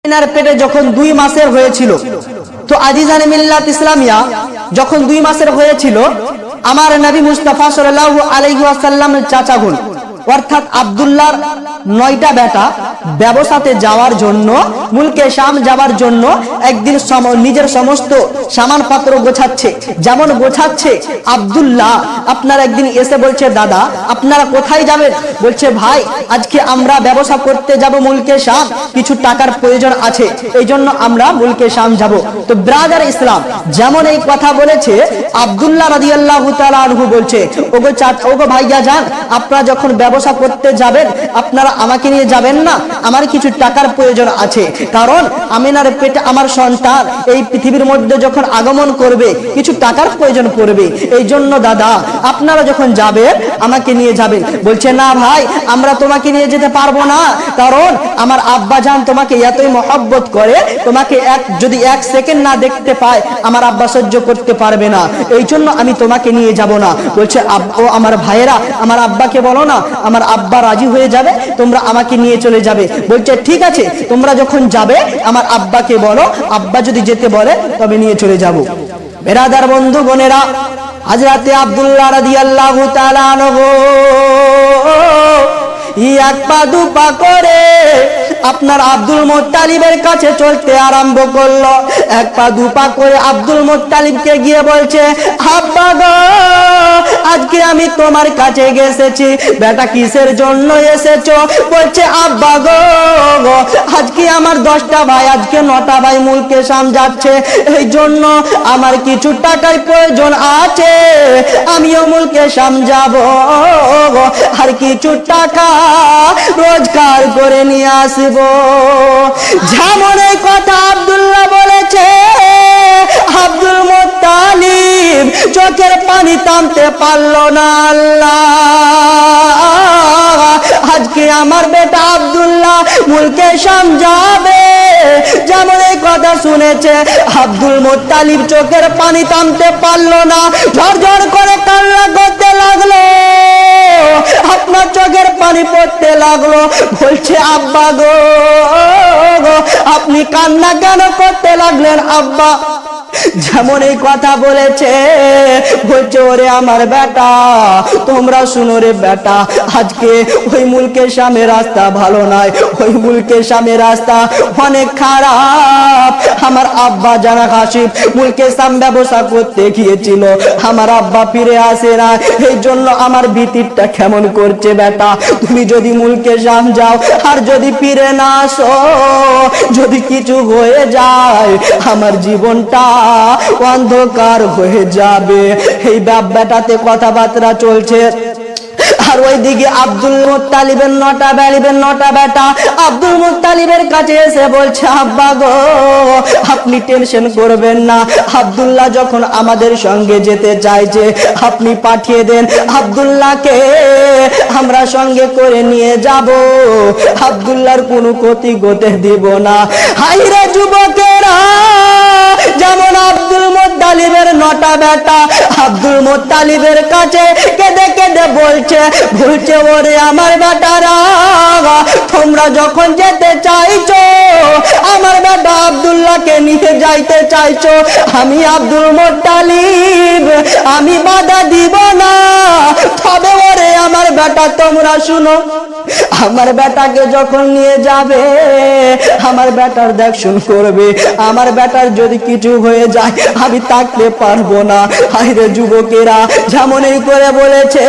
আমিনার পেটে যখন 2 মাসের হয়েছিল, তো আজিজানে মিল্লাত ইসলামিয়া যখন 2 মাসের হয়েছিল, আমার নবী মুস্তাফা সাল্লাল্লাহু আলাইহি ওয়াসাল্লামের চাচা বোন অর্থাৎ আব্দুল্লাহর 9টা বেটা ব্যবসাতে যাওয়ার জন্য, মুলকে শাম যাওয়ার জন্য একদিন নিজের সমস্ত সামানপত্র গোছাচ্ছে। যেমন গোছাচ্ছে, আব্দুল্লাহ আপনার একদিন এসে বলছে, দাদা আপনারা কোথায় যাবেন? বলছে, ভাই আজকে আমরা ব্যবসা করতে যাব মুলকে শাম, কিছু টাকার প্রয়োজন আছে, এই জন্য আমরা মুলকে শাম যাব। তো ব্রাদার ইসলাম যেমন এই কথা বলেছে, আব্দুল্লাহ রাদিয়াল্লাহু তাআলা আনহু বলছে, ওগো ভাইয়া যান, আপনারা যখন ব্যবসা করতে যাবেন আপনারা আমাকে নিয়ে যাবেন না? আমার কিছু টাকার প্রয়োজন আছে, কারণ আমিনার পেটে আমার সন্তান এই পৃথিবীর মধ্যে যখন আগমন করবে কিছু টাকার প্রয়োজন পড়বে, এই জন্য দাদা আপনারা যখন যাবেন আমাকে নিয়ে যাবেন। বলছে, না ভাই আমরা তোমাকে নিয়ে যেতে পারবো না, কারণ আমার আব্বা জান তোমাকে এতই মহব্বত করে, তোমাকে যদি 1 সেকেন্ড না দেখতে পায় আমার আব্বা সহ্য করতে পারবে না, এই জন্য আমি তোমাকে নিয়ে যাব না। বলছে, আমার ভাইয়েরা আমার আব্বাকে বলো না, আমার আব্বা রাজি হয়ে যাবে, তোমরা আমাকে নিয়ে চলে যাবে। বলছে, ঠিক আছে তোমরা যখন যাবে আমার আব্বাকে বলো, আব্বা যদি যেতে বলে তবে নিয়ে চলে যাব। বেরাদার বন্ধু বোনেরা, হযরতে আব্দুল্লাহ রাদিয়াল্লাহু তাআলা আনহু 1 পা 2 পা করে আপনার আব্দুল মুত্তালিবের কাছে চলতে আরম্ভ করলো। 1 পা 2 পা করে আব্দুল মুত্তালিবকে গিয়ে বলছে, আব্বা গো আজকে আমি তোমার কাছে এসেছি। বেটা কিসের জন্য এসেছো? বলছে, আব্বা গো আজকে আমার 10টা ভাই, আজকে 9টা ভাই মুলকে শাম যাচ্ছে, এই জন্য আমার কিছু টাকার প্রয়োজন আছে, আমিও মুলকে শাম যাব, আর কিছু টাকা রোজগার করে নিয়ে আসব। যেমন এই কথা আব্দুল্লাহ বলেছে, আব্দুল মুত্তালিব চোখের পানি থামতে পারলো না। আল্লাহ, আজকে আমার বেটা আব্দুল্লাহ মুলকে শাম যাবে। যেমন এই কথা শুনেছে আব্দুল মুত্তালিব চোখের পানি থামতে পারলো না, ঝরঝর করে কান্না করতে লাগলো, আপনার চোখের পানি পড়তে লাগলো। বলছে, আব্বা গো আপনি কান্না কেন করতে লাগলেন আব্বা? যেমন এই কথা বলেছে, বলছে, ওরে আমার বেটা তোমরা শুনো রে বেটা, আজকে ওই মুলকে শামের রাস্তা ভালো নয়, ওই মুলকে শামের রাস্তা অনেক খারাপ। আমার আব্বা জানা হাসিব মুলকে শাম ব্যবসা করতে গিয়েছিল, আমার আব্বা ফিরে আসে না, এই জন্য আমার ভিতরটা কেমন করছে বেটা। তুমি যদি মুলকে শাম যাও আর যদি ফিরে না আসো, যদি কিছু হয়ে যায় আমার জীবনটা অন্ধকার হয়ে যাবে। এই ব্যাপারটাতে কথাবার্তা চলছে। আর ওইদিকে আব্দুল মুত্তালিবের 9টা বেটা আব্দুল মুত্তালিবের কাছে এসে বলছে, আব্বা গো আপনি টেনশন করবেন না, আব্দুল্লাহ যখন আমাদের সঙ্গে যেতে চাইছে আপনি পাঠিয়ে দেন, আব্দুল্লাহকে আমরা সঙ্গে করে নিয়ে যাব, আব্দুল্লাহর কোনো ক্ষতি করতে দিব না। হাইরে যুবকেরা, যেমন আব্দুল মুত্তালিবের 9টা বেটা আব্দুল মুত্তালিবের কাছে কেঁদে কেঁদে বলছে, ওরে আমার বেটারা তোমরা যখন যেতে চাইছো, আমার বেটা আব্দুল্লাহকে নিয়ে যাইতে চাইছো, আমি আব্দুল মুত্তালিব আমি বাধা দিব না, তবে ওরে আমার বেটা তোমরা শুনো, আমার বেটাকে যখন নিয়ে যাবে আমার বেটার দেখশন করবে, আমার বেটার যদি কিছু হয়ে যায় আমি থাকতে পারবো না। হায়রে যুবকেরা, যেমন এই করে বলেছে,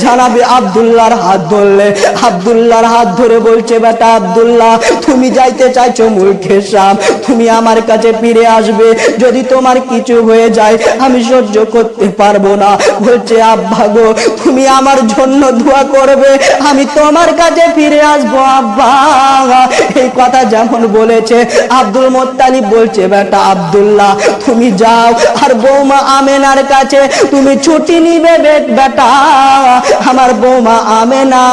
জানাবে আব্দুল্লাহর হাত ধরলে, আব্দুল্লাহর হাত ধরে বলছে, বেটা আব্দুল্লাহ তুমি যাইতে চাইছো মুলকে শাম, তুমি আমার কাছে ফিরে আসবে, যদি তোমার কিছু হয়ে যায় আমি সহ্য করতে পারবো না। বলছে, আব্বা গো তুমি আমার জন্য দোয়া করবে, আমি তোমার কাছে ফিরে আসবো আব্বা। এই কথা যেমন বলেছে আব্দুল মুত্তালিব বলছে, বেটা আব্দুল্লাহ তুমি যাও আর বৌমা আমেনার কাছে তুমি ছুটি নিবে বেটা, আমার বৌমা আমেনা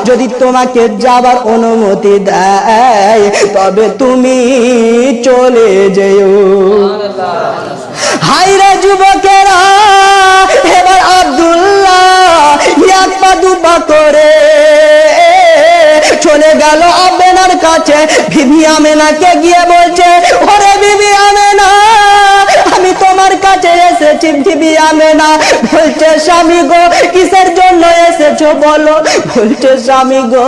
যদি তোমাকে যাবার অনুমতি দেয় তবে তুমি চলে যেও। হায়রে যুবকেরা, এবার আব্দুল্লাহ 1 পা 2 পা করে চলে গেল আমেনার কাছে বিবি আমেনাকে গিয়ে বলছে, ওরে বিবি আমেনা, আমি তোমার কাছে এসেছি। বিবি আমেনা বলছে, স্বামী গো কিসের জন্য এসেছো বলো? বলছে, স্বামী গো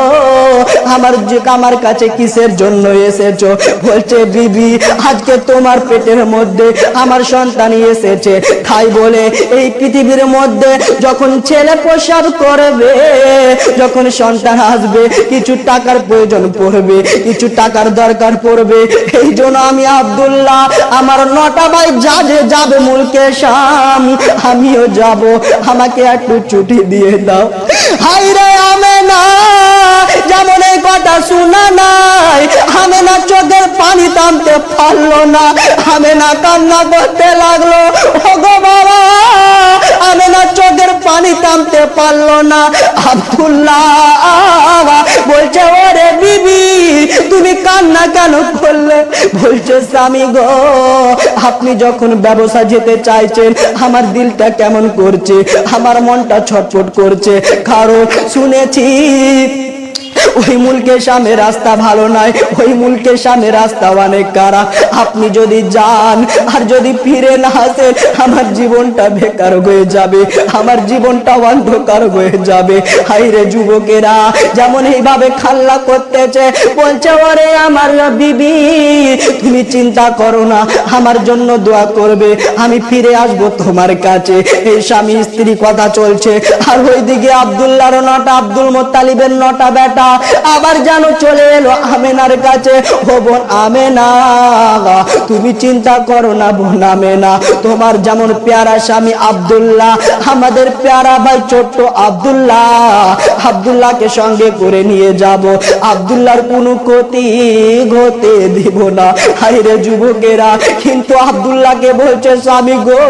আমার কাছে কিসের জন্য এসেছো? বলছে, বিবি আজকে তোমার পেটের মধ্যে আমার সন্তান এসেছে, তাই বলে এই পৃথিবীর মধ্যে যখন ছেলে প্রসব করবে, যখন সন্তান আসবে, কিছু টাকার প্রয়োজন পড়বে, কিছু টাকার দরকার পড়বে। এই জন্য আমি আব্দুল্লাহ আমার 9টা ভাই যাবে মুলকে শাম, আমিও যাব, আমাকে একটু ছুটি দিয়ে দাও। হায়রে আমেনা, যেমন এই কথা শোনা নাই, আমেনা চোখের পানি থামতে পারলো না, আমেনা কান্না করতে লাগলো। ওগো বাবা, আমেনা চোখের পানি থামতে পারলো না। আব্দুল্লাহ বলছে, ওরে বিবি তুমি কান্না কেন করলে? বলছে, স্বামী গো আপনি যখন ব্যবসা যেতে চাইছেন, আমার দিলটা কেমন করছে, আমার মনটা ছটফট করছে, কারণ শুনেছি ওই মুলকে শামে রাস্তা ভালো নয়, ওই মুলকে শামে রাস্তা অনেক খারাপ। আপনি যদি যান আর যদি ফিরে না আসেন, আমার জীবনটা বেকার হয়ে যাবে, আমার জীবনটা অন্ধকার হয়ে যাবে। হাইরে যুবকেরা যেমন এইভাবে খাল্লা করতেছে, বলছে, ওরে আমার বিবি তুমি চিন্তা করো না, আমার জন্য দোয়া করবে, আমি ফিরে আসবো তোমার কাছে। এই স্বামী স্ত্রী কথা চলছে, আর ওইদিকে আব্দুল্লাহর 9টা, আব্দুল মোত্তালিবের 9টা বেটা আবার যেন চলে এলো আমেনার কাছে। ও বোন আমেনা, তুমি চিন্তা করো না বোন আমেনা, তোমার যেমন পেয়ারা স্বামী আব্দুল্লাহ, আমাদের পেয়ারা ভাই ছোট্ট আব্দুল্লাহকে সঙ্গে করে নিয়ে যাব, আব্দুল্লাহর কোনো ক্ষতি হতে দিব না। হায়রে যুবকেরা, কিন্তু আব্দুল্লাহকে বলছে, স্বামী গো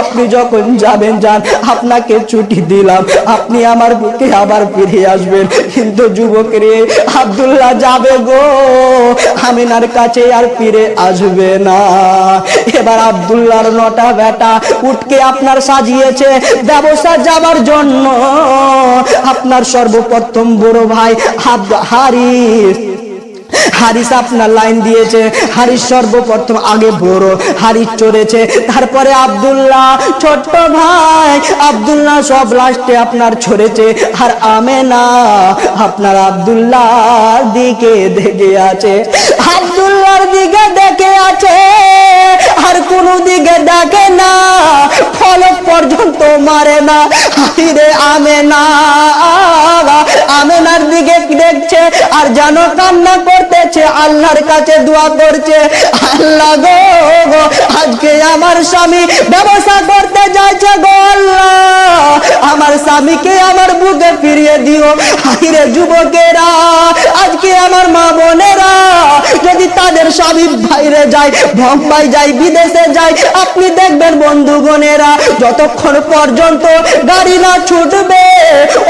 আপনি যখন যাবেন যান, আপনাকে ছুটি দিলাম, আপনি আমার বুকে আবার ফিরে আসবেন। কিন্তু যুবক রে, আব্দুল্লাহ যাবে গো, আমিনার কাছে আর ফিরে আসবে না। এবার আব্দুল্লাহর 9টা বেটা উঠকে আপনার সাজিয়েছে ব্যবসা যাবার জন্য। আপনার সর্বপ্রথম বড় ভাই হারিস আপনার লাইন দিয়েছে, হারিস সর্বপ্রথম আগে বড় হারিস চড়েছে, তারপরে আব্দুল্লাহ ছোট্ট ভাই আব্দুল্লাহ সব লাস্টে আপনার ছড়েছে। আর আমেনা আপনার আব্দুল্লাহর দিকে দেখে আছে, আব্দুল্লাহর দিকে দেখে আছে, আর কোনো দিকে দেখে না, ফলক পর্যন্ত মারে না। হায়রে আমেনা, আমেনার দিকে দেখছে আর যেন কান্না করতেছে, আল্লাহর কাছে দোয়া করছে, আল্লাহ গো আজকে আমার স্বামী ব্যবসা করতে যাচ্ছে গো আল্লাহ, আমার স্বামীকে আমার বুকে ফিরিয়ে দিও। হায়রে যুবকেরা, আজকে আমার মা বোনেরা যদি তাদের স্বামী বাইরে যায়, বোম্বাই যায়, বিদেশে যায়, আপনি দেখবেন বন্ধুগণেরা যতক্ষণ পর্যন্ত গাড়ি না ছুটবে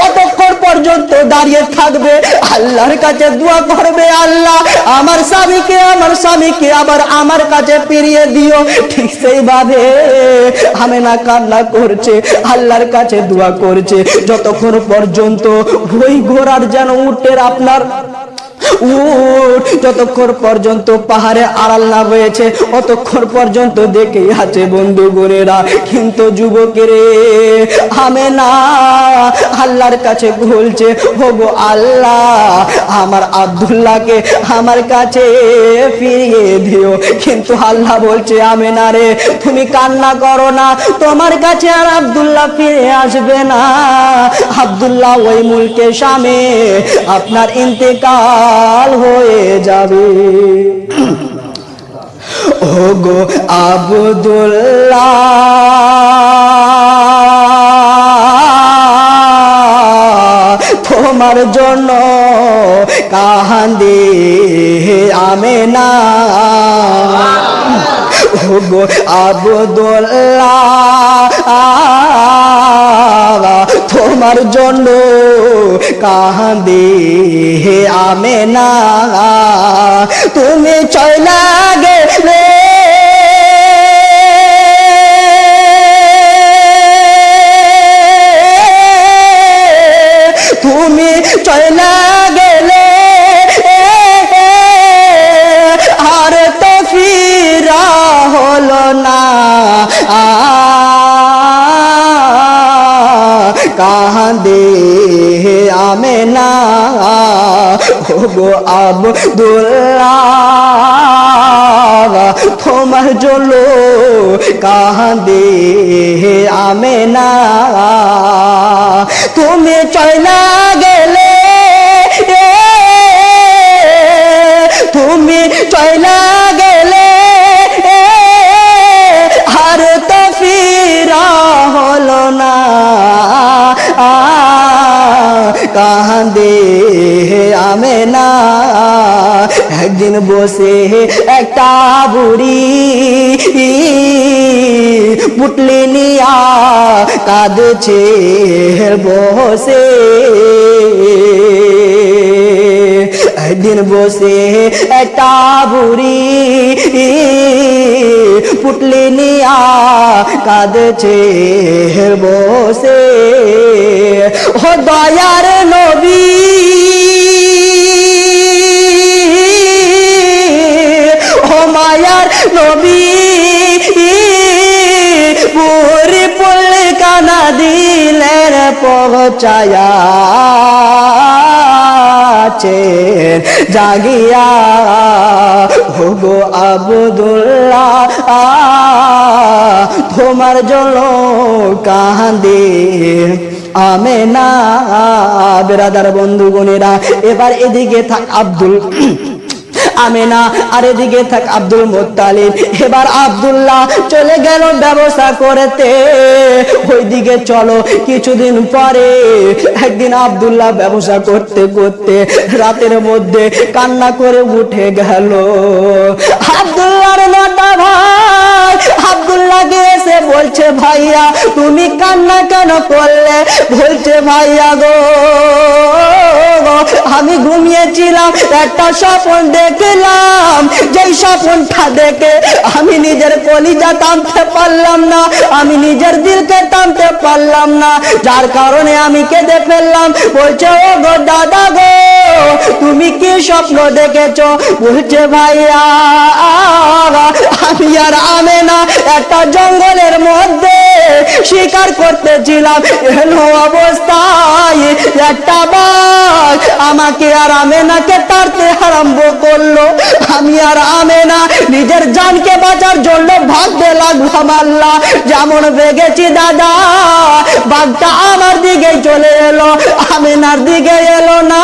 অতক্ষণ পর্যন্ত দাঁড়িয়ে থাকবে, আল্লাহর কাছে দোয়া করবে, আল্লাহ আমার স্বামীকে আবার আমার কাছে ফিরিয়ে দিও। ঠিক সেইভাবে আমেনা কান্না করছে, আল্লাহর কাছে দোয়া করছে, যতক্ষণ পর্যন্ত ওই ঘোড়ার যেন উটের আপনার যতক্ষণ পর্যন্ত পাহাড়ে আড়াল না হয়েছে অতক্ষণ পর্যন্ত দেখেই আছে বন্ধুগণেরা। কিন্তু যুবকেরে আমেনা আল্লাহর কাছে বলছে, ওগো আল্লাহ আমার আব্দুল্লাহকে আমার কাছে ফিরিয়ে দিও। কিন্তু আল্লাহ বলছে, আমেনা রে তুমি কান্না করো না, তোমার কাছে আর আব্দুল্লাহ ফিরে আসবে না। আব্দুল্লাহ ওই মুলকে শামে আপনার ইন্তেকাল হয়ে যাবে। ওগো আব্দুল্লাহ তোমার জন্য কান্দে আমেনা, ওগো আব্দুল্লাহ তোমার জন্য কান্দে আমেনা, তুমি চলা গেলে তুমি চলা গেলে আমেনা ওগো আব্দুল্লাহ তোমার জন্য কাঁদে আমেনা তুমি চলে গেলে তুমি চলে গেলে আর তো ফিরা হলো না কাঁদে আমেনা একদিন বসে একটা বুড়ি পুটলি নিয়া কাঁদছে বসে একদিন বসে একটা বুড়ি পুটলি নিয়া কাঁদছে বসে ও দয়ার নবী ও মায়ার নবী বুড়ি পুটলি কানা দিলেন পৌঁছায়া জাগিয়া ওগো আব্দুল্লাহ তোমার জন্য কাঁদে আমেনা বেরাদার বন্ধুগণেরা এবার এদিকে থাক আব্দুল আমেনা আর এদিকে থাক আব্দুল মুত্তালিব এবার আব্দুল্লাহ চলে গেল ব্যবসা করতে ওইদিকে চলো কিছুদিন পরে একদিন আব্দুল্লাহ ব্যবসা করতে করতে রাতের মধ্যে কান্না করে উঠে গেল আব্দুল্লাহর নটা ভাই আব্দুল্লাহকে এসে বলছে ভাইয়া তুমি কান্না কেন করলে বলছে ভাইয়া গো আমি ঘুমিয়েছিলাম একটা স্বপ্ন দেখলাম যেই স্বপ্নটা দেখে আমি নিজের কলিজা টানতে পারলাম না আমি নিজের দিলকে টানতে পারলাম না যার কারণে আমি কেঁদে ফেললাম বলছে ও গো দাদা গো তুমি কি স্বপ্ন দেখেছো বলছে ভাইয়া আমি আর আমেনা একটা জঙ্গলের মধ্যে শিকার করতেছিলাম এলো অবস্থায় একটা বাঘ আমাকে আর আমেনাকে তাড়তে আরম্ভ করলো আমি আর আমেনা নিজের জানকে বাঁচার জন্য ভাগতে লাগলাম আল্লাহ যেমন ভেগেছি দাদা বাঘটা আমার দিকে চলে এলো আমেনার দিকে এলো না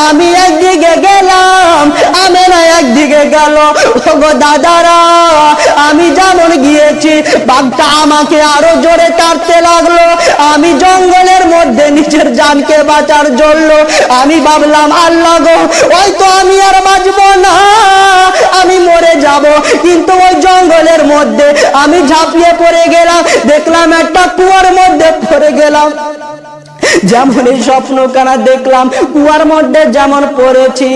আমি একদিকে গেলাম আমেনা একদিকে গেল ওগো দাদারা আমি যেমন গিয়েছি বাঘটা আমাকে আরো জোরে তাড়তে লাগলো আমি জঙ্গলের মধ্যে নিজের জানকে বাঁচার জন্য আমি ভাবলাম আল্লাহ গো ওই তো আমি আর বাঁচবো না আমি মরে যাব কিন্তু ওই জঙ্গলের মধ্যে আমি ঝাঁপিয়ে পড়ে গেলাম দেখলাম একটা কুয়ার মধ্যে পড়ে গেলাম যেমন এই স্বপ্ন কানা দেখলাম কুয়ার মধ্যে যেমন পড়েছি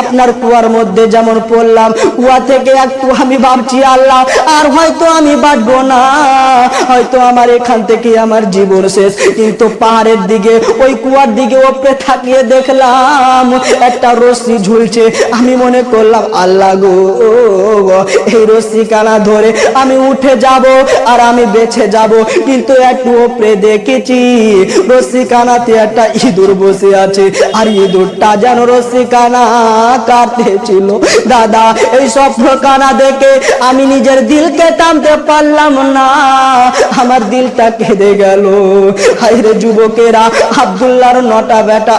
আপনার কুয়ার মধ্যে যেমন পড়লাম কুয়া থেকে একটু আমি ভাবছি আল্লাহ আর হয়তো আমি বাঁচবো না হয়তো আমার এখান থেকে আমার জীবন শেষ কিন্তু পাহাড়ের দিকে ওই কুয়ার দিকে ওপরে থাকিয়ে দেখলাম একটা রশ্মি ঝুলছে আমি মনে করলাম আল্লাহ গো এই রশ্মি কানা ধরে আমি উঠে যাব আর আমি বেঁচে যাব কিন্তু একটু ওপরে দেখেছি রশ্মি কানাতে একটা ইঁদুর বসে আছে আর ইঁদুরটা যেন রশ্মি কানা কাটতেছিল দাদা এই স্বপ্ন কানা দেখে আমি নিজের দিলকে টানতে পারলাম না আমার দিলটা কেঁদে গেল হায়রে যুবকেরা আব্দুল্লাহর নটা বেটা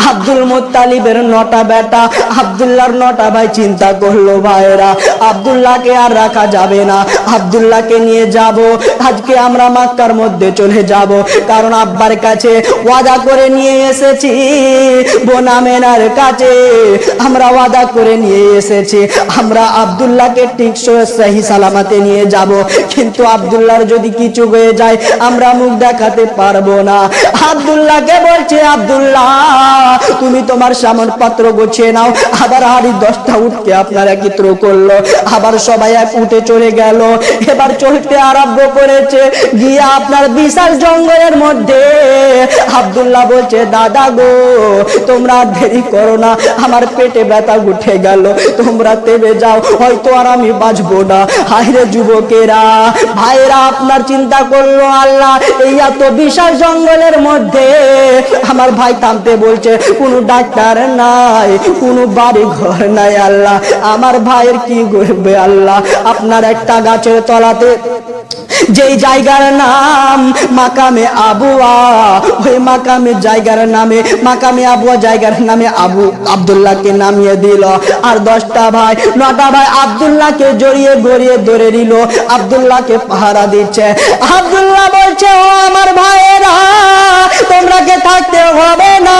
আব্দুল মুত্তালিবের নটা বেটা আব্দুল্লাহর নটা ভাই চিন্তা করলো ভাইরা আব্দুল্লাহকে আর রাখা যাবে না আব্দুল্লাহকে নিয়ে যাব আজকে আমরা মক্কার মধ্যে চলে যাব কারণ আব্বার কাছে ওয়াদা করে নিয়ে এসেছি বোন আমেনার কাছে আমরা ওয়াদা করে নিয়ে এসেছি আমরা আব্দুল্লাহকে ঠিক সহি সালামতে নিয়ে যাব কিন্তু আব্দুল্লাহর যদি কিছু হয়ে যায় আমরা মুখ দেখাতে পারবো না আব্দুল্লাহকে বলছে আব্দুল্লাহ তুমি তোমার সামান পাত্র গোছিয়ে নাও। আবার হাড়ি 10টা উঠকে আপনার একত্র করলো, আবার সবাই এক উঠে চলে গেল। এবার চলতে আরম্ভ করেছে, গিয়ে আপনার বিশাল জঙ্গলের মধ্যে আব্দুল্লাহ বলছে, দাদা গো তোমরা দেরি করো না, আমার পেটে ব্যথা উঠে গেল, তোমরা তেবে যাও, হয়তো আর আমি বাঁচবো না। হায়রে যুবকেরা, ভাইরা আপনার চিন্তা করলো, আল্লাহ এই এত বিশাল জঙ্গলের মধ্যে আমার ভাই থামতে বলছে, কোনো ডাক্তার নাই, কোনো বাড়ি ঘর নাই, আল্লাহ আমার ভাইয়ের কি করবে আল্লাহ। আপনার একটা গাছের তলাতে যেই জায়গার নাম মাকামে আবুয়া, ওই মাকামে জায়গার নামে মাকামে আবুয়া জায়গার নামে আব্দুল্লাহকে নামিয়ে দিল। আর 10টা ভাই 9টা ভাই আব্দুল্লাহকে জড়িয়ে গড়িয়ে ধরে নিল, আব্দুল্লাহকে পাহারা দিচ্ছে। আব্দুল্লাহ বলছে, ও আমার ভাইয়েরা, তোমরা কে থাকতে হবে না,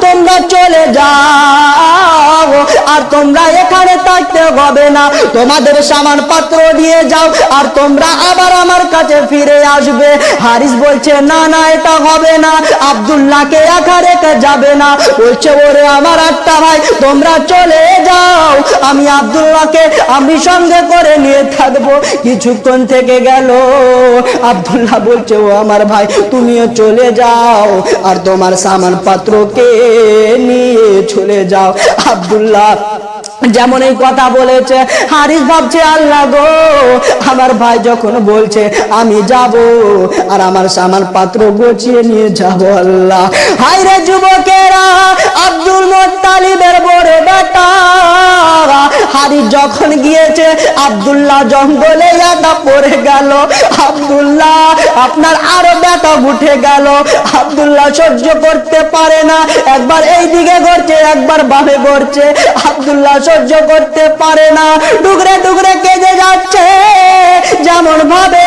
তোমরা চলে যাও, আর তোমরা এখানে থাকতে হবে না, তোমাদের সামান পাত্র দিয়ে যাও, আর তোমরা আবার আমার কাছে ফিরে আসবে। হারিস বলছে, না না এটা হবে না, আব্দুল্লাহকে একা রেখে যাবে না। বলছে, ওরে আমার 8টা ভাই, তোমরা চলে যাও, আমি আব্দুল্লাহকে আমি সঙ্গে করে নিয়ে থাকবো। কিছুক্ষণ থেকে গেল, আব্দুল্লাহ বলছে, ও আমার ভাই তুমিও চলে যাও, আর তোমার সামান পাত্রকে নিয়ে চলে যাও। আব্দুল্লাহ যেমন এই কথা বলেছে, হারিস ভাবছে, আল্লাহ গো আমার ভাই যখন বলছে আমি যাব, আর আমার সামান পাত্র গোছিয়ে নিয়ে যাব, আল্লাহ। হায়রে যুবকেরা, আব্দুল মুত্তালিবের বড় বেটা হারিস যখন গিয়েছে, আব্দুল্লাহ জঙ্গলে একা পড়ে গেল। আব্দুল্লাহ আপনার আরো ব্যথা উঠে গেল, আব্দুল্লাহ সহ্য করতে পারে না, একবার এই দিকে ঘুরছে, একবার বামে ঘুরছে, আব্দুল্লাহ সহ্য করতে পারে না, ডুগরে ডুগরে কেঁদে যাচ্ছে। যেমন ভাবে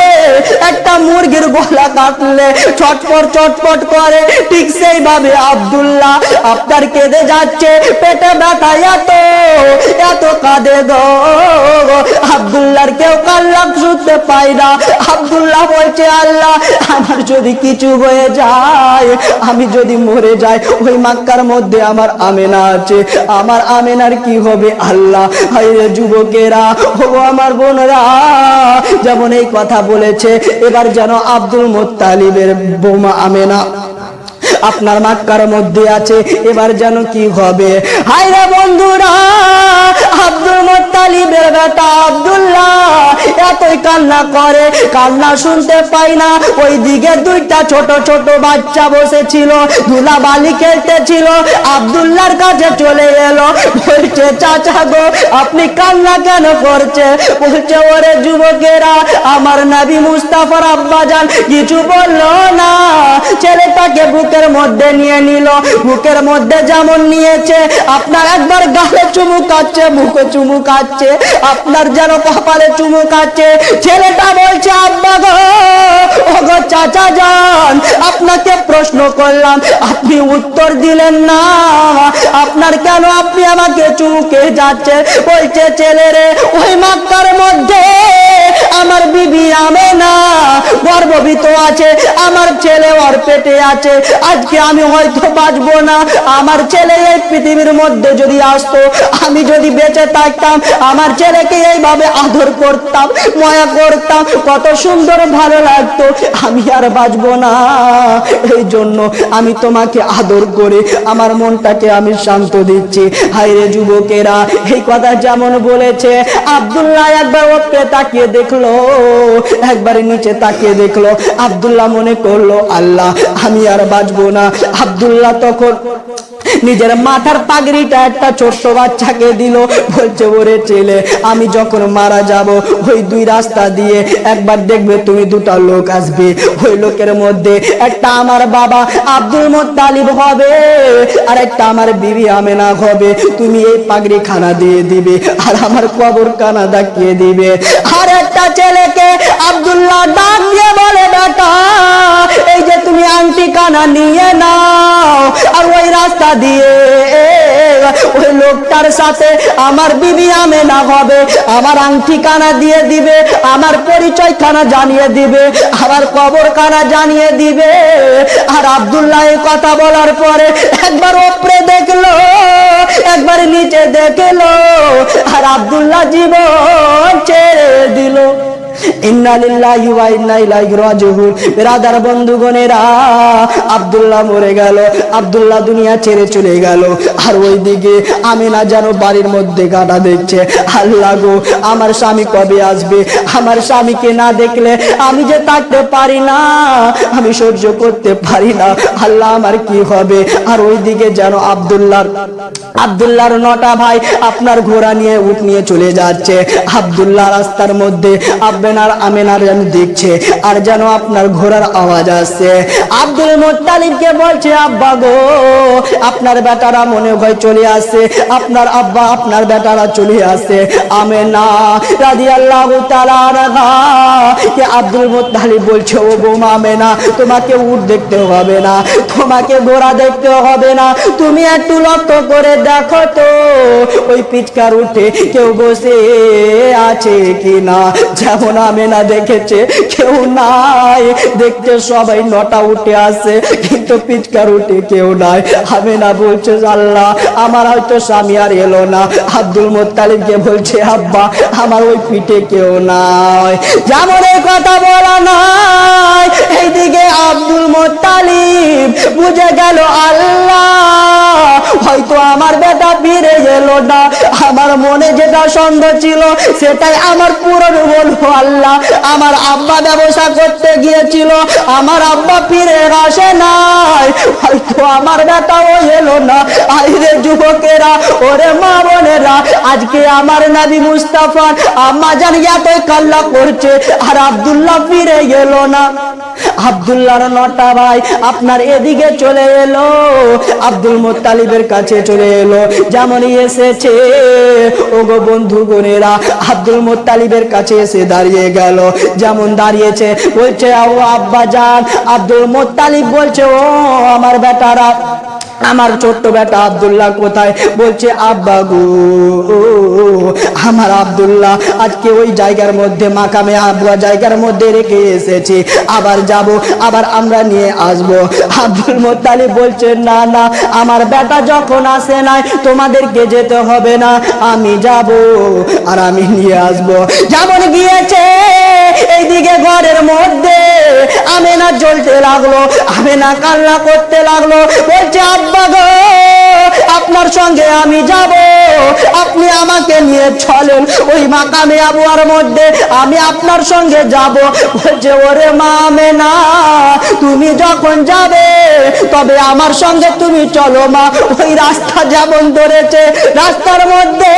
একটা মুরগির গলা কাটলে ছটপট ছটপট করে, ঠিক সেইভাবে আব্দুল্লাহ আপনার কেঁদে যাচ্ছে, পেটে ব্যথা এত এত কাঁদে গো। আব্দুল্লাহর কেউ কান্না শুনতে পায় না। আব্দুল্লাহ বলছে, আল্লাহ আমার যদি কিছু হয়ে যায়, আমি যদি মরে যাই, ওই মক্কার মধ্যে আমার আমেনা আছে, আমার আমেনার কি হবে আল্লাহ। হায়রে যুবকেরা, ও আমার বোনেরা, যেমন এই কথা বলেছে, এবার যেন আব্দুল মুত্তালিবের বৌমা আমেনা আপনার মক্কার মধ্যে আছে, এবার যেন কি হবে। হায়রে বন্ধুরা, আব্দুল মুত্তালিবের বেটা আব্দুল্লাহ এতই কান্না করে, কান্না শুনতে পাই না। ওই দিকে 2টা ছোট ছোট বাচ্চা বসেছিল, ধুলাবালি খেলতেছিল, আব্দুল্লাহর কাছে চলে এলো, বলছে, চাচা গো আপনি কান্না কেন করছে? বলছে, ওরে যুবকেরা, আমার নবী মুস্তাফার আব্বাজান কিছু বললো না, ছেলেটাকে বুকের মধ্যে নিয়ে নিল, বুকের মধ্যে যেমন নিয়েছে, আপনার একবার গালে চুমু কাচ্ছে, মুখে চুমু কাচ্ছে, আপনার যেন কপালে চুমু কাচ্ছে। ছেলেটা বলছে, আব্বা গো, ও গো চাচা যান, আপনাকে প্রশ্ন করলাম, আপনি উত্তর দিলেন না, আপনার কেন আপনি আমাকে চুমুকে যাচ্ছে? বলছে, ছেলে রে, ওই মক্কার মধ্যে আমার বিবি আমেনা গর্ভবতী আছে, আমার ছেলে ওর পেটে আছে, আজকে আমি হয়তো বাঁচবো না, আমার ছেলে এই পৃথিবীর মধ্যে যদি আসতো, আমি যদি বেঁচে থাকতাম, আমার ছেলেকে এইভাবে আদর করতাম, মায়া করতাম, কত সুন্দর ভালো লাগতো, আমি আর বাঁচবো না, এই জন্য আমি তোমাকে আদর করে আমার মনটাকে আমি শান্ত দিচ্ছি। হায়রে যুবকেরা, এই কথা যেমন বলেছে, আব্দুল্লাহ একবার ওপরে তাকিয়ে দেখলো, একবার নিচে তাকিয়ে দেখলো, আব্দুল্লাহ মনে করলো, আল্লাহ আমি আর বাঁচবো না। আব্দুল্লাহ তখন নিজের মাথার পাগড়িটা একটা ছোট্ট বাচ্চাকে দিল, বলছে, ওরে ছেলে, আমি যখন মারা যাব, ওই 2 রাস্তা দিয়ে একবার দেখবে তুমি 2টা লোক আসবে, ওই লোকের মধ্যে একটা আমার বাবা আব্দুল মুত্তালিব হবে, আর একটা আমার বিবি আমেনা হবে, তুমি এই পাগড়ি খানা দিয়ে দিবে, আর আমার কবর কানা দেখিয়ে দিবে। আর একটা ছেলেকে আব্দুল্লাহ ডাক দিয়ে বলে, বেটা এই যে তুমি আংটি কানা নিয়ে নাও, আর ওই রাস্তা দিয়ে ওই লোকটার সাথে আমার বিবি আমেনা হবে, আমার আংটিখানা দিয়ে দিবে, আমার পরিচয়খানা জানিয়ে দিবে, আমার কবরখানা জানিয়ে দিবে। আর আব্দুল্লাহ এই কথা বলার পরে একবার উপরে দেখলো, একবার নিচে দেখলো, আর আব্দুল্লাহ জীবন ছেড়ে দিল। ইন্না লিল্লাহি ওয়া ইন্না ইলাইহি রাজিউন। বিরাদার বন্ধুগণেরা, আব্দুল্লাহ মরে গেল, আব্দুল্লাহ দুনিয়া ছেড়ে চলে গেল। আর ওইদিকে আমিনা যেন বাড়ির মধ্যে কাটা দেখছে, আল্লাহ গো আমার স্বামী কবে আসবে, আমার স্বামীকে না দেখলে আমি যে থাকতে পারি না, আমি সহ্য করতে পারি না, আল্লাহ আমার কি হবে। আর ওইদিকে যেন আব্দুল্লাহর 9টা ভাই আপনার ঘোড়া নিয়ে উট নিয়ে চলে যাচ্ছে। আব্দুল্লাহ রাস্তার মধ্যে আমেনার যেন দেখছে, আর যেন আপনার ঘোড়ার আওয়াজ আসছে। আব্দুল মুত্তালিবকে বলছে, আব্বা গো আপনার বেটারা মনে হয় চলে আসছে, আপনার আব্বা আপনার বেটারা চলে আসছে। আমেনা রাদিয়াল্লাহু তাআলা আনহা কে আব্দুল মুত্তালিব বলছে, ও বৌমা আমেনা, তোমাকে উট দেখতে হবে না, তোমাকে ঘোড়া দেখতে হবে না, তুমি একটু লক্ষ্য করে দেখো তো ওই পিচকার উঠে কেউ বসে আছে কিনা। যেমন আমেনা দেখেছে কেউ নাই, দেখতে সবাই 9টা উঠে আসে, কিন্তু পিচকার উঠে কেউ নাই। আমেনা বলছে, আল্লাহ আমার হয়তো স্বামী আর এলো না। আব্দুল মুত্তালিবকে বলছে, আব্বা আমার ওই পিঠে কেউ নাই। যেমন এই কথা বলা নাই, এইদিকে আব্দুল মুত্তালিব বুঝে গেল আল্লাহ হয়তো আমার বেটা ফিরে গেল না, আমার মনে যেটা সন্দেহ ছিল সেটাই আমার পূরণ হলো। আল্লাহ আমার আব্বা ব্যবসা করতে গিয়েছিল, আমার আব্বা ফিরে আসে নাই, হয়তো আমার বেটাও এলো না। আইরে যুবকেরা, ওরে মা বোনেরা, আজকে আমার নবী মুস্তাফা আম্মা জান এতই কাল্লা করছে, আর আব্দুল্লাহ ফিরে গেল না। আব্দুল্লাহর 9টা ভাই আপনার এদিকে চলে এলো, আব্দুল মুত্তালিবের কাছে চলে এলো। যেমনই এসেছে ওগো বন্ধুগণেরা, আব্দুল মুত্তালিবের কাছে এসে দাঁড়িয়ে গেল। যেমন দাঁড়িয়েছে বলছে, ও আব্বা জান। আব্দুল মুত্তালিব বলছে, ও আমার বেটারা, আমার ছোট্ট বেটা আব্দুল্লাহ কোথায়? বলছে, আব্বা গো আমার আব্দুল্লাহ আজকে ওই জায়গার মধ্যে মাকামে আব্বা জায়গার মধ্যে রেখে এসেছি, আবার যাব, আবার আমরা নিয়ে আসব। আব্দুল মুত্তালিব বলছে, না না, আমার বেটা যখন আসে নাই তোমাদেরকে যেতে হবে না, আমি যাব আর আমি নিয়ে আসব। যেমন গিয়েছে এইদিকে ঘরের মধ্যে আমেনা জ্বলতে লাগলো, আমেনা কান্না করতে লাগলো, বলছে, আব্বা গো আপনার সঙ্গে আমি যাব, আপনি আমাকে নিয়ে চলেন ওই মাকামে আবুয়ার মধ্যে, আমি আপনার সঙ্গে যাব। বলছে, ওরে মা আমেনা, তুমি যখন যাবে তবে আমার সঙ্গে তুমি চলো মা। ওই রাস্তা যেমন ধরেছে, রাস্তার মধ্যে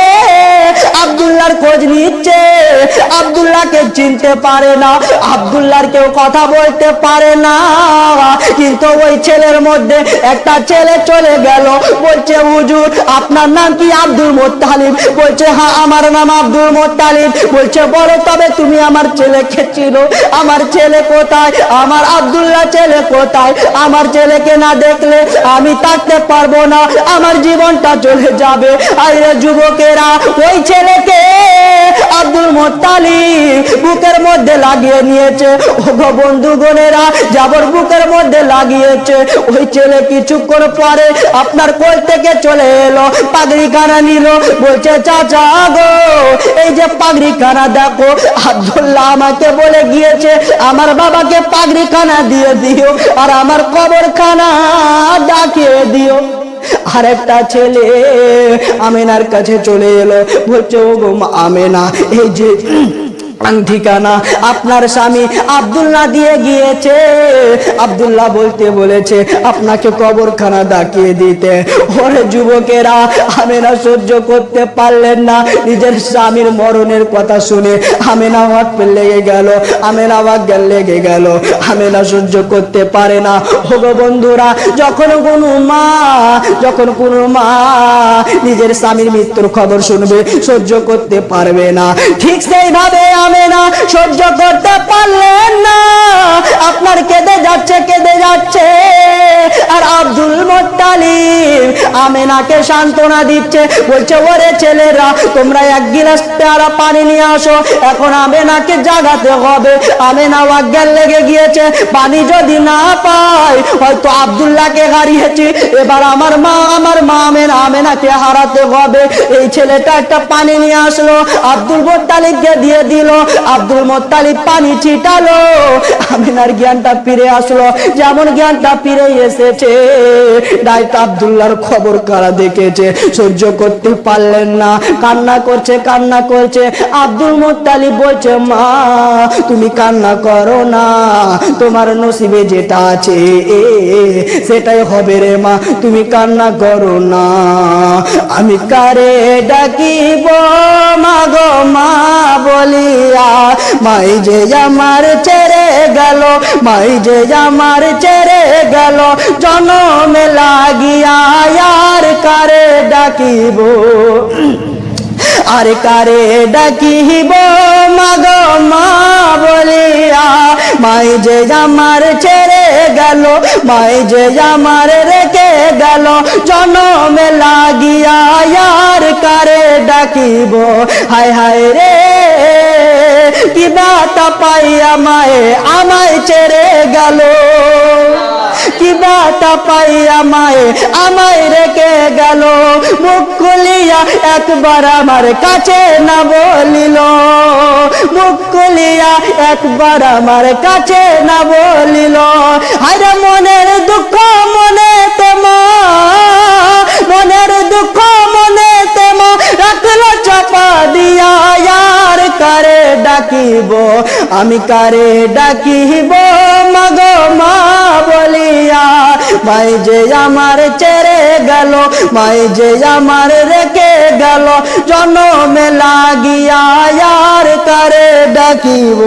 আব্দুল্লাহর খোঁজ নিচ্ছে, আব্দুল্লাহকে চিনতে পারে না, আব্দুল্লাহর কেউ কথা বলতে পারে না। কিন্তু ওই ছেলের মধ্যে একটা ছেলে চলে গেল, বলছে, হুজুর আপনার নাম কি? Abdul Muttalib. বলছে, হ্যাঁ আমার নাম আব্দুল মুত্তালিব। বলছে, বলো তবে তুমি আমার ছেলেকে চিনো? আমার ছেলে কোথায়? আমার আব্দুল্লাহ ছেলে কোথায়? আমার ছেলেকে না দেখলে আমি থাকতে পারবো না, আমার জীবনটা চলে যাবে। আরে যুবকেরা, ওই ছেলেকে আব্দুল মুত্তালিব বুকের মধ্যে লাগিয়ে নিয়েছে। ওগো বন্ধুগণেরা, যাবর বুকের মধ্যে লাগিয়েছে। ওই ছেলে কিছুক্ষণ পরে আপনার কোল থেকে চলে এলো, পাগড়ি কানা নিল। বলছে, চাচা গো এই যে পাগড়ি কানা দেখো, আব্দুল্লাহ আমাকে বলে গিয়েছে আমার বাবাকে পাগড়ি কানা দিয়ে দিও আর আমার কবরখানা ডাকিয়ে দিও। আরেকটা ছেলে আমেনার কাছে চলে এলো, বলছে, ও গো আমেনা, এই যে ঠিকানা আপনার স্বামী আব্দুল্লাহ দিয়ে গিয়েছে, আব্দুল্লাহ বলেছে আপনাকে কবরখানা ডাকিয়ে দিতে। ওরে যুবকেরা, আমেনা সহ্য করতে পারলেন না, নিজের স্বামীর মরণের কথা শুনে আমেনা লেগে গেল, আমেনা লেগে গেল, আমেনা সহ্য করতে পারে না। ওগো বন্ধুরা, যখন কোনো মা নিজের স্বামীর মৃত্যুর খবর শুনবে সহ্য করতে পারবে না, ঠিক সেইভাবে আমেনা সহ্য করতে পারলেন না, আপনার কেঁদে যাচ্ছে। আর আব্দুল মুত্তালিব আমেনাকে সান্ত্বনা দিচ্ছে, বলছে ওরে ছেলেরা তোমরা এক গিলাস পেয়ারা পানি নিয়ে আসো, এখন আমেনাকে জাগাতে হবে। আমেনা অজ্ঞান লেগে গিয়েছে, পানি যদি না পাই হয়তো আব্দুল্লাহকে হারিয়েছি, এবার আমার মা আমেনাকে হারাতে হবে। এই ছেলেটা একটা পানি নিয়ে আসলো, আব্দুল মুত্তালিবকে দিয়ে দিল। আব্দুল মুত্তালিব পানি ছিটালো, আমেনার জ্ঞানটা ফিরে আসলো। যেমন জ্ঞানটা ফিরে এসেছে, ডাইরেক্ট আব্দুল্লাহর খবর কারা দেখেছে, সহ্য করতে পারলেন না, কান্না করছে। আব্দুল মুত্তালিব বলছে মা তুমি কান্না করো না, তোমার নসিবে যেটা আছে সেটাই হবে রে মা, তুমি কান্না করো না। আমি কারে ডাকিব মা গো মা বলিয়া, মাই যে আমার ছেড়ে গেল, জনমে লাগিয়া আর কারে ডাকিব, আর কারে ডাকিব মা গো মা বলিয়া, মাই যে আমার ছেড়ে গেল, মাই যে আমার রেখে গেল, জনমে লাগিয়া আর কারে ডাকিব। হায় হায় রে কি বাতা পাইয়া আমায় ছেড়ে গেল, কি বাতা পাইয়া আমায় রেখে গেল, মুখ খুলিয়া একবার আমার কাছে না বলিল, মুখ খুলিয়া একবার আমার কাছে না বলিল। আরে মনের দুঃখ মনেতে মা রাখলো চাপা দিয়া, আর কারে ডাকিব, আমি কারে ডাকিব মা গো মা বলিয়া, মাই যে আমার ছেড়ে গেল, মাই যে আমার রেখে গেল, জনমে লাগিয়া আর কারে ডাকিব।